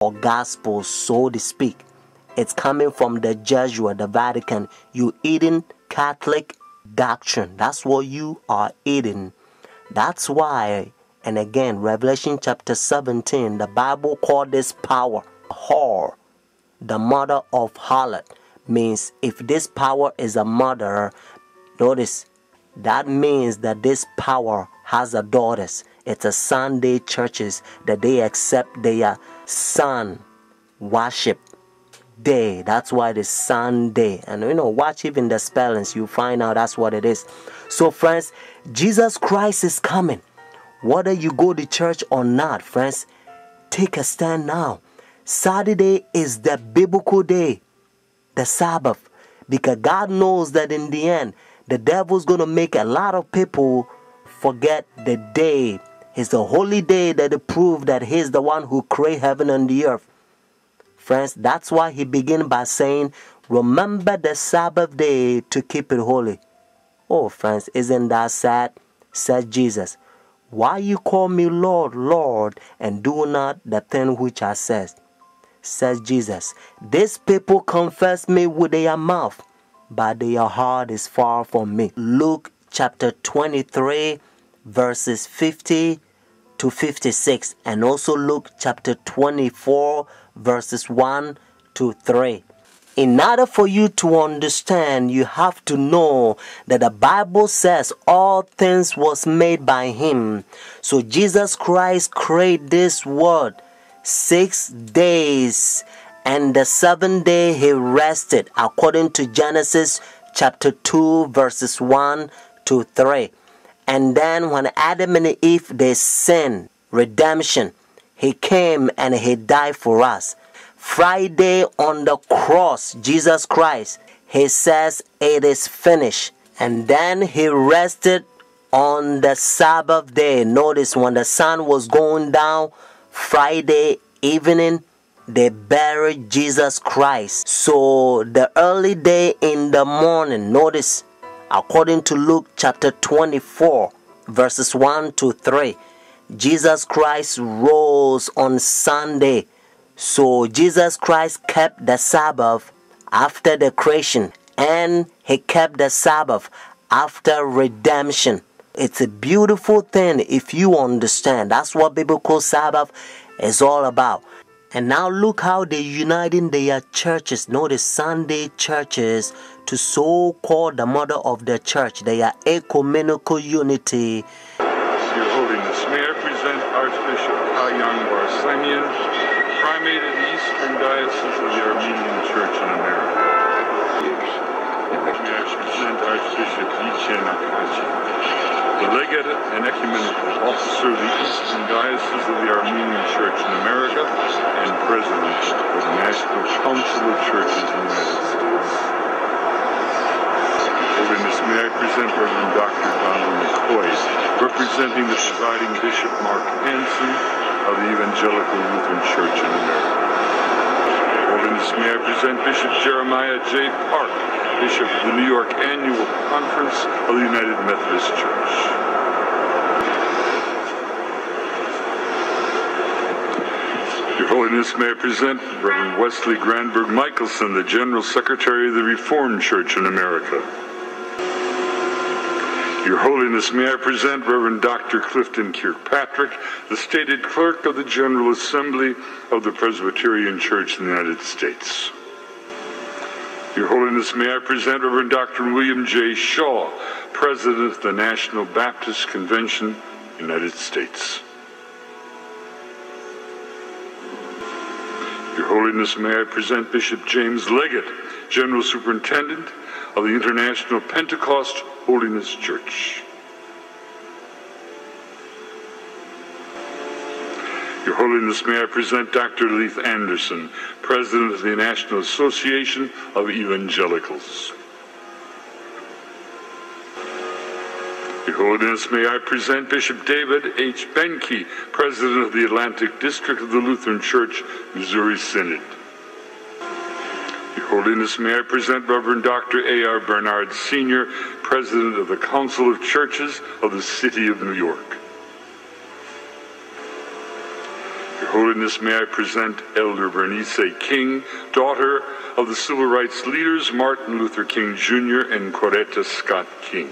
or gospel, so to speak. It's coming from the Jesuit, the Vatican. You eating Catholic doctrine. That's what you are eating. That's why, and again, Revelation chapter 17, the Bible called this power whore, the mother of harlot. Means if this power is a mother, notice, that means that this power has a daughters. It's a Sunday churches that they accept their sun worship day. That's why it's Sunday. And watch even the spellings, you find out that's what it is. So friends, Jesus Christ is coming. Whether you go to church or not, friends, take a stand now. Saturday is the biblical day, the Sabbath, because God knows that in the end, the devil's going to make a lot of people forget the day. It's the holy day that it proves that he's the one who created heaven and the earth. Friends, that's why he began by saying, remember the Sabbath day to keep it holy. Oh, friends, isn't that sad? Said Jesus. Why you call me Lord, Lord, and do not the thing which I said? Says Jesus. These people confess me with their mouth, but their heart is far from me. Luke chapter 23, verses 50 to 56, and also Luke chapter 24, verses 1 to 3. In order for you to understand, you have to know that the Bible says all things was made by him. So Jesus Christ created this world 6 days, and the 7th day he rested, according to Genesis chapter 2, verses 1 to 3. And then when Adam and Eve, they sinned, redemption, he came and he died for us. Friday on the cross, Jesus Christ, he says it is finished. And then he rested on the Sabbath day. Notice when the sun was going down, Friday evening, they buried Jesus Christ. So the early day in the morning, notice, according to Luke chapter 24, verses 1 to 3, Jesus Christ rose on Sunday. So Jesus Christ kept the Sabbath after the creation, and he kept the Sabbath after redemption. It's a beautiful thing if you understand. That's what biblical Sabbath is all about. And now look how they're uniting their churches. Notice Sunday churches to so-called the mother of the church. They are ecumenical unity. Your Holiness, may I present Archbishop Kayan Barsamian, Primate of the Eastern Diocese of the Armenian Church in America. May I present Archbishop Yichen Akachi, the Legate and Ecumenical Officer of the Eastern Diocese of the Armenian Church in America and President of the National Council of Churches in the United States. Holiness, may I present Reverend Dr. Donald McCoy, representing the presiding Bishop Mark Hansen of the Evangelical Lutheran Church in America. Holiness, may I present Bishop Jeremiah J. Park, Bishop of the New York Annual Conference of the United Methodist Church. Your Holiness, may I present Reverend Wesley Granberg Michelson, the General Secretary of the Reformed Church in America. Your Holiness, may I present Reverend Dr. Clifton Kirkpatrick, the stated clerk of the General Assembly of the Presbyterian Church in the United States. Your Holiness, may I present Reverend Dr. William J. Shaw, President of the National Baptist Convention, United States. Your Holiness, may I present Bishop James Leggett, General Superintendent of the International Pentecost Holiness Church. Your Holiness, may I present Dr. Leith Anderson, President of the National Association of Evangelicals. Your Holiness, may I present Bishop David H. Benke, President of the Atlantic District of the Lutheran Church, Missouri Synod. Your Holiness, may I present Reverend Dr. A.R. Bernard Sr., President of the Council of Churches of the City of New York. Your Holiness, may I present Elder Bernice King, daughter of the civil rights leaders Martin Luther King Jr. and Coretta Scott King.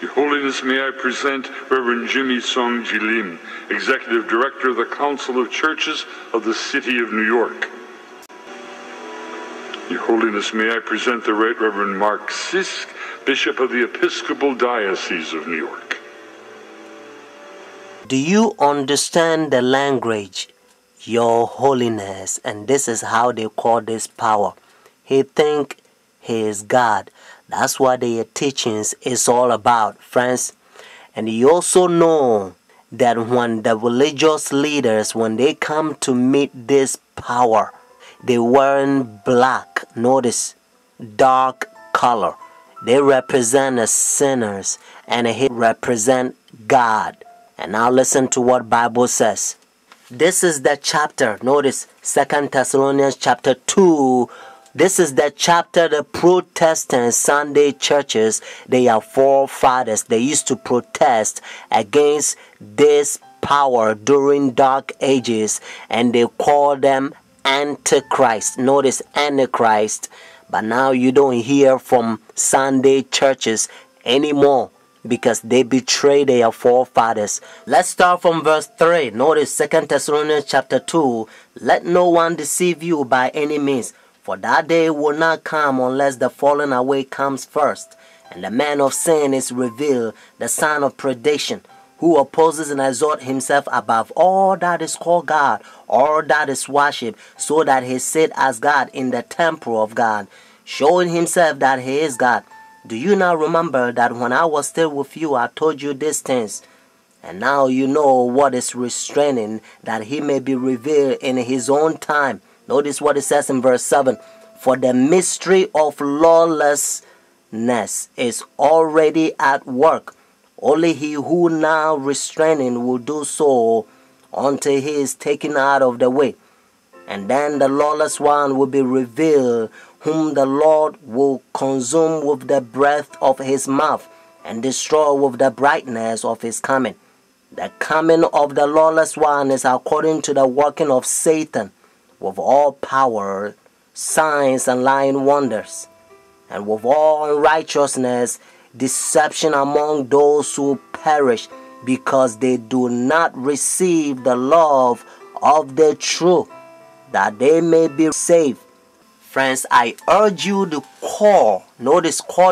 Your Holiness, may I present Reverend Jimmy Song Ji Lim, Executive Director of the Council of Churches of the City of New York. Your Holiness, may I present the Right Reverend Mark Sisk, Bishop of the Episcopal Diocese of New York. Do you understand the language? Your Holiness. And this is how they call this power. He think he is God. That's what their teachings is all about, friends. And you also know that when the religious leaders, when they come to meet this power, they wearing black. Notice, dark color. They represent the sinners, and he represent God. And now listen to what Bible says. This is the chapter. Notice 2 Thessalonians chapter 2. This is the chapter the Protestant Sunday churches, their forefathers, they used to protest against this power during dark ages, and they call them Antichrist. Notice Antichrist. But now you don't hear from Sunday churches anymore, because they betray their forefathers. Let's start from verse 3. Notice 2 Thessalonians chapter 2. Let no one deceive you by any means, for that day will not come unless the falling away comes first, and the man of sin is revealed, the son of perdition, who opposes and exalts himself above all that is called God, all that is worshipped, so that he sit as God in the temple of God, showing himself that he is God. Do you not remember that when I was still with you, I told you these things? And now you know what is restraining, that he may be revealed in his own time. Notice what it says in verse 7. For the mystery of lawlessness is already at work. Only he who now restraining will do so until he is taken out of the way. And then the lawless one will be revealed, whom the Lord will consume with the breath of his mouth and destroy with the brightness of his coming. The coming of the lawless one is according to the working of Satan, with all power, signs, and lying wonders, and with all unrighteousness, deception among those who perish, because they do not receive the love of the truth, that they may be saved. Friends, I urge you to call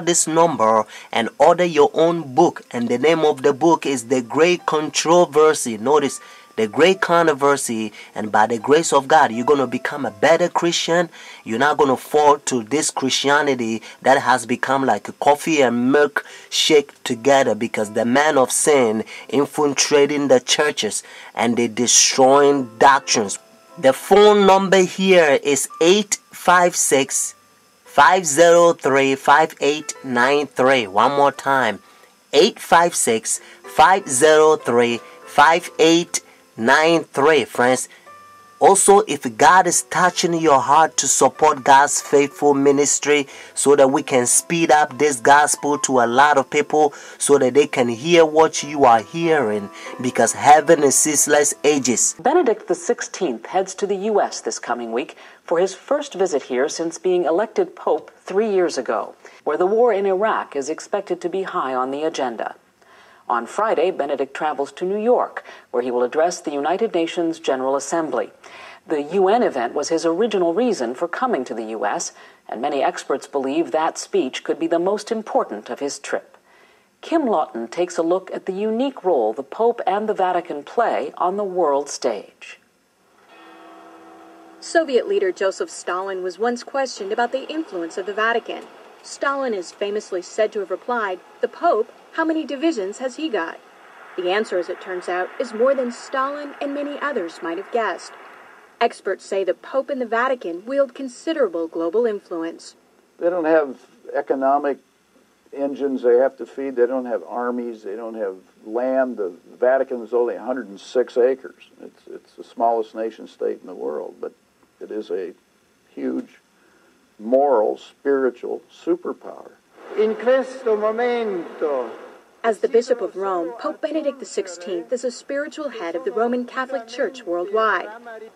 this number and order your own book. And the name of the book is The Great Controversy. Notice, The Great Controversy. And by the grace of God, you're going to become a better Christian. You're not going to fall to this Christianity that has become like a coffee and milk shake together, because the man of sin infiltrating the churches and they destroying doctrines. The phone number here is 856-503-5893. One more time, 856-503-5893. Friends, also, if God is touching your heart to support God's faithful ministry so that we can speed up this gospel to a lot of people so that they can hear what you are hearing, because heaven is ceaseless ages. Benedict XVI heads to the U.S. this coming week for his first visit here since being elected Pope 3 years ago, where the war in Iraq is expected to be high on the agenda. On Friday, Benedict travels to New York, where he will address the United Nations General Assembly. The UN event was his original reason for coming to the U.S., and many experts believe that speech could be the most important of his trip. Kim Lawton takes a look at the unique role the Pope and the Vatican play on the world stage. Soviet leader Joseph Stalin was once questioned about the influence of the Vatican. Stalin is famously said to have replied, "The Pope, how many divisions has he got?" The answer, as it turns out, is more than Stalin and many others might have guessed. Experts say the Pope and the Vatican wield considerable global influence. They don't have economic engines they have to feed. They don't have armies. They don't have land. The Vatican is only 106 acres. It's the smallest nation state in the world, but it is a huge moral, spiritual superpower. In questo momento. As the Bishop of Rome, Pope Benedict XVI is a spiritual head of the Roman Catholic Church worldwide.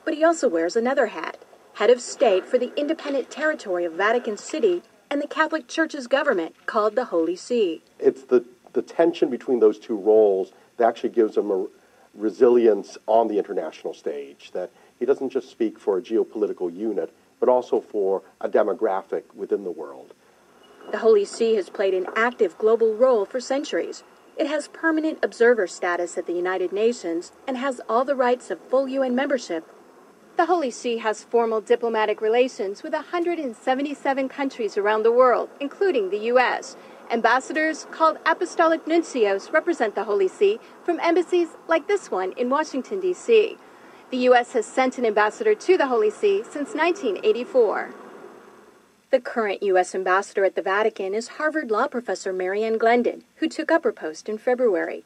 But he also wears another hat, head of state for the independent territory of Vatican City and the Catholic Church's government, called the Holy See. It's the tension between those two roles that actually gives him a resilience on the international stage, that he doesn't just speak for a geopolitical unit, but also for a demographic within the world. The Holy See has played an active global role for centuries. It has permanent observer status at the United Nations and has all the rights of full UN membership. The Holy See has formal diplomatic relations with 177 countries around the world, including the U.S. Ambassadors, called apostolic nuncios, represent the Holy See from embassies like this one in Washington, D.C. The U.S. has sent an ambassador to the Holy See since 1984. The current U.S. ambassador at the Vatican is Harvard law professor Marianne Glendon, who took up her post in February.